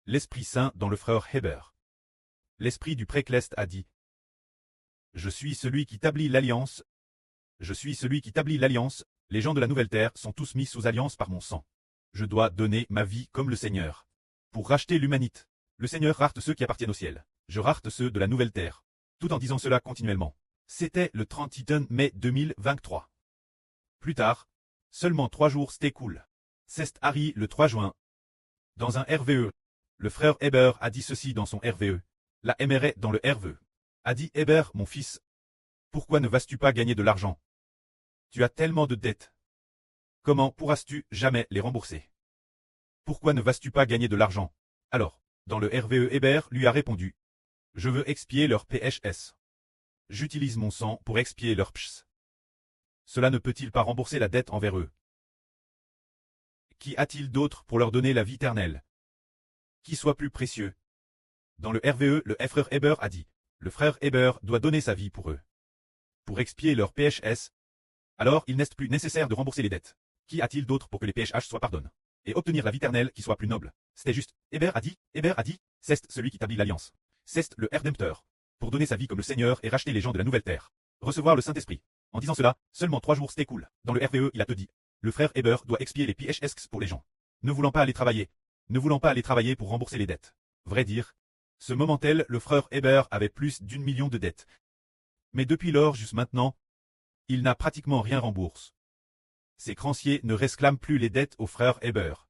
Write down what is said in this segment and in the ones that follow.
L'Esprit Saint dans le frère Héber. L'Esprit du Précleste a dit: Je suis celui qui établit l'alliance. Je suis celui qui établit l'alliance. Les gens de la nouvelle terre sont tous mis sous alliance par mon sang. Je dois donner ma vie comme le Seigneur. Pour racheter l'humanité. Le Seigneur rachète ceux qui appartiennent au ciel. Je rachète ceux de la nouvelle terre. Tout en disant cela continuellement. C'était le 31 mai 2023. Plus tard, seulement 3 jours s'écoulent. C'est Harry le 3 juin. Dans un RVE. Le frère Héber a dit ceci dans son RVE. La MRE dans le RVE. A dit Héber, mon fils. Pourquoi ne vas-tu pas gagner de l'argent? Tu as tellement de dettes. Comment pourras-tu jamais les rembourser? Pourquoi ne vas-tu pas gagner de l'argent? Alors, dans le RVE Héber lui a répondu. Je veux expier leur PHS. J'utilise mon sang pour expier leur PHS. Cela ne peut-il pas rembourser la dette envers eux? Qui a-t-il d'autre pour leur donner la vie éternelle? Qui soit plus précieux? Dans le RVE, le frère Héber a dit. Le frère Héber doit donner sa vie pour eux. Pour expier leur PHS. Alors il n'est plus nécessaire de rembourser les dettes. Qui a-t-il d'autre pour que les PHS soient pardonnés? Et obtenir la vie éternelle qui soit plus noble? C'était juste. Héber a dit, c'est celui qui établit l'alliance. C'est le Rédempteur. Pour donner sa vie comme le Seigneur et racheter les gens de la nouvelle terre. Recevoir le Saint-Esprit. En disant cela, seulement 3 jours s'écoulent. Dans le RVE, il a te dit. Le frère Héber doit expier les PHS pour les gens. Ne voulant pas aller travailler. Ne voulant pas aller travailler pour rembourser les dettes. Vrai dire. Ce moment-tel, le frère Héber avait plus d'1 million de dettes. Mais depuis lors jusqu'à maintenant, il n'a pratiquement rien remboursé. Ses créanciers ne réclament plus les dettes au frère Héber.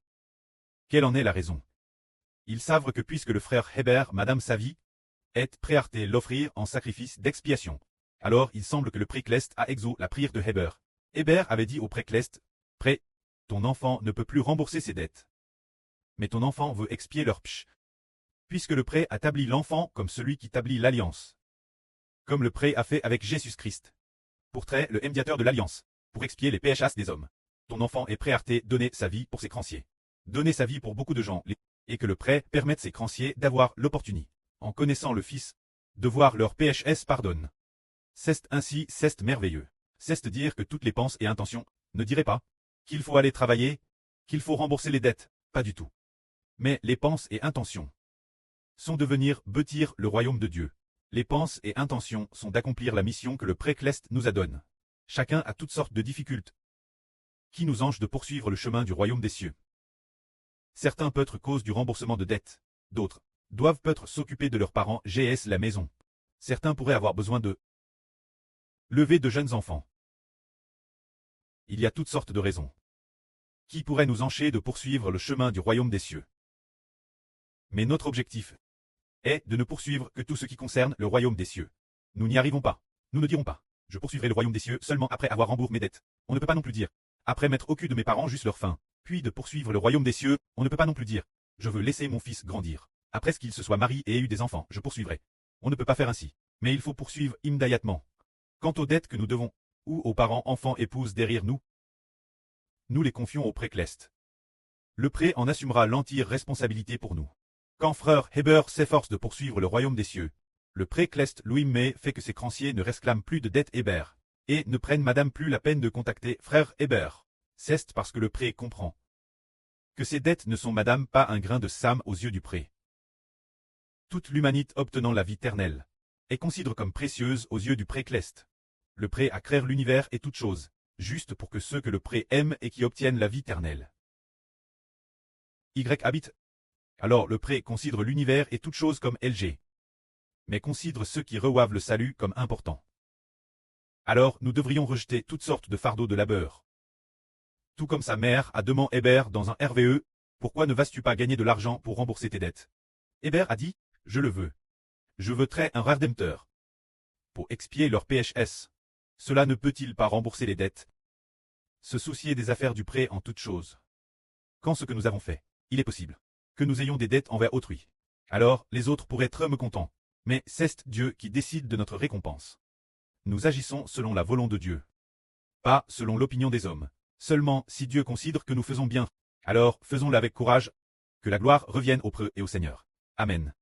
Quelle en est la raison? Ils savent que puisque le frère Héber, Madame sa vie, est prêt à l'offrir en sacrifice d'expiation. Alors il semble que le Précleste a exaucé la prière de Héber. Héber avait dit au Précleste, Prêt, ton enfant ne peut plus rembourser ses dettes. Mais ton enfant veut expier leur pch. Puisque le prêt a établi l'enfant comme celui qui établit l'alliance. Comme le prêt a fait avec Jésus-Christ. Pour trait le médiateur de l'alliance. Pour expier les PHS des hommes. Ton enfant est prêt à donner sa vie pour ses créanciers. Donner sa vie pour beaucoup de gens. Et que le prêt permette ses créanciers d'avoir l'opportunité, en connaissant le Fils, de voir leur PHS pardonne. C'est ainsi, c'est merveilleux. C'est dire que toutes les pensées et intentions ne diraient pas qu'il faut aller travailler, qu'il faut rembourser les dettes, pas du tout. Mais les pensées et intentions sont de venir bâtir le royaume de Dieu. Les pensées et intentions sont d'accomplir la mission que le Précleste nous a donné. Chacun a toutes sortes de difficultés qui nous empêchent de poursuivre le chemin du royaume des cieux. Certains peuvent être cause du remboursement de dettes, d'autres doivent peut-être s'occuper de leurs parents GS la maison. Certains pourraient avoir besoin de lever de jeunes enfants. Il y a toutes sortes de raisons qui pourraient nous empêcher de poursuivre le chemin du royaume des cieux. Mais notre objectif est de ne poursuivre que tout ce qui concerne le royaume des cieux. Nous n'y arrivons pas. Nous ne dirons pas. Je poursuivrai le royaume des cieux seulement après avoir remboursé mes dettes. On ne peut pas non plus dire. Après mettre au cul de mes parents juste leur faim. Puis de poursuivre le royaume des cieux, on ne peut pas non plus dire. Je veux laisser mon fils grandir. Après ce qu'il se soit marié et ait eu des enfants, je poursuivrai. On ne peut pas faire ainsi. Mais il faut poursuivre immédiatement. Quant aux dettes que nous devons, ou aux parents, enfants, épouses derrière nous, nous les confions au Précleste. Le prêt en assumera l'entière responsabilité pour nous. Quand frère Héber s'efforce de poursuivre le royaume des cieux, le Précleste lui-même fait que ses créanciers ne réclament plus de dettes Héber, et ne prennent madame plus la peine de contacter frère Héber. C'est parce que le prêt comprend que ces dettes ne sont madame pas un grain de sable aux yeux du prêt. Toute l'humanité obtenant la vie éternelle est considérée comme précieuse aux yeux du Précleste. Le prêt à créer l'univers et toute chose, juste pour que ceux que le prêt aime et qui obtiennent la vie éternelle. Y habite. Alors le prêt considère l'univers et toute chose comme LG. Mais considère ceux qui reçoivent le salut comme important. Alors nous devrions rejeter toutes sortes de fardeaux de labeur. Tout comme sa mère a demandé Héber dans un RVE, pourquoi ne vas-tu pas gagner de l'argent pour rembourser tes dettes? Héber a dit, je le veux. Je veux un Rédempteur. Pour expier leur PHS. Cela ne peut-il pas rembourser les dettes? Se soucier des affaires du prêt en toute chose. Quand ce que nous avons fait, il est possible que nous ayons des dettes envers autrui. Alors, les autres pourraient être mécontents. Mais c'est Dieu qui décide de notre récompense. Nous agissons selon la volonté de Dieu. Pas selon l'opinion des hommes. Seulement, si Dieu considère que nous faisons bien, alors faisons-le avec courage, que la gloire revienne au preux et au Seigneur. Amen.